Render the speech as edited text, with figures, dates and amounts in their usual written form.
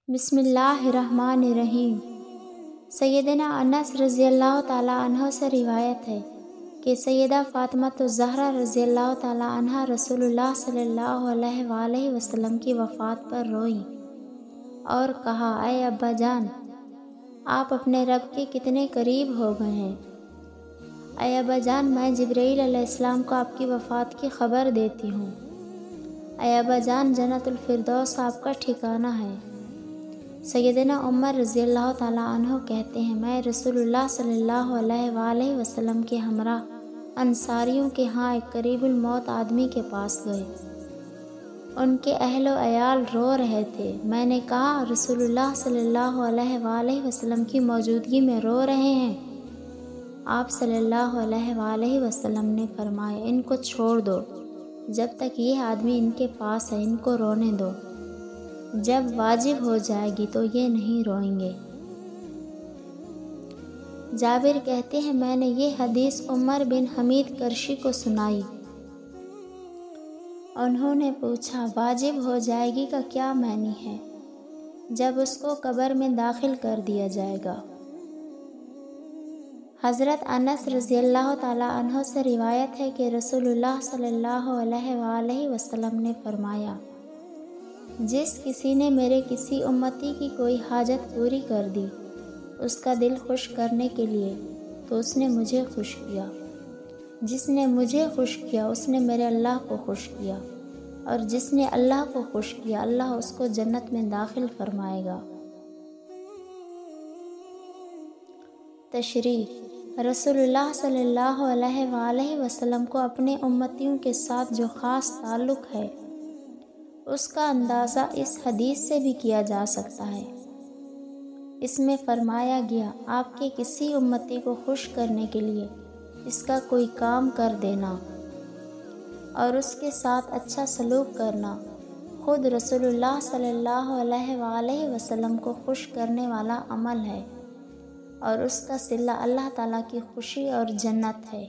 بسم اللہ الرحمن الرحیم۔ سیدنا انس رضی اللہ تعالیٰ عنہ سے روایت ہے کہ سیدہ فاطمہ الزہرا رضی اللہ تعالیٰ عنہ رسول اللہ صلی اللہ علیہ وآلہ وسلم کی وفات پر روئیں اور کہا، اے ابا جان، آپ اپنے رب کے کتنے قریب ہو گئے ہیں۔ اے ابا جان، میں جبرائیل علیہ السلام کو آپ کی وفات کی خبر دیتی ہوں۔ اے ابا جان، جنت الفردوس آپ کا ٹھکانہ ہے۔ سیدنا عمر رضی اللہ تعالیٰ عنہ کہتے ہیں، میں رسول اللہ صلی اللہ علیہ وآلہ وسلم کے ہمراہ انصاریوں کے ہاں ایک قریب الموت آدمی کے پاس گئے۔ ان کے اہل و عیال رو رہے تھے۔ میں نے کہا، رسول اللہ صلی اللہ علیہ وآلہ وسلم کی موجودگی میں رو رہے ہیں؟ آپ صلی اللہ علیہ وآلہ وسلم نے فرمایا، ان کو چھوڑ دو، جب تک یہ آدمی ان کے پاس ہے ان کو رونے دو، جب واجب ہو جائے گی تو یہ نہیں روئیں گے۔ جابر کہتے ہیں، میں نے یہ حدیث عمر بن حمید کرشی کو سنائی۔ انہوں نے پوچھا، واجب ہو جائے گی کا کیا معنی ہے؟ جب اس کو قبر میں داخل کر دیا جائے گا۔ حضرت انس رضی اللہ تعالیٰ عنہ سے روایت ہے کہ رسول اللہ صلی اللہ علیہ وآلہ وسلم نے فرمایا، جس کسی نے میرے کسی امتی کی کوئی حاجت پوری کر دی اس کا دل خوش کرنے کے لیے تو اس نے مجھے خوش کیا، جس نے مجھے خوش کیا اس نے میرے اللہ کو خوش کیا، اور جس نے اللہ کو خوش کیا اللہ اس کو جنت میں داخل فرمائے گا۔ تشریح: رسول اللہ صلی اللہ علیہ وآلہ وسلم کو اپنے امتیوں کے ساتھ جو خاص تعلق ہے اس کا اندازہ اس حدیث سے بھی کیا جا سکتا ہے۔ اس میں فرمایا گیا، آپ کے کسی امتی کو خوش کرنے کے لیے اس کا کوئی کام کر دینا اور اس کے ساتھ اچھا سلوک کرنا خود رسول اللہ صلی اللہ علیہ وآلہ وسلم کو خوش کرنے والا عمل ہے، اور اس کا صلہ اللہ تعالیٰ کی خوشی اور جنت ہے۔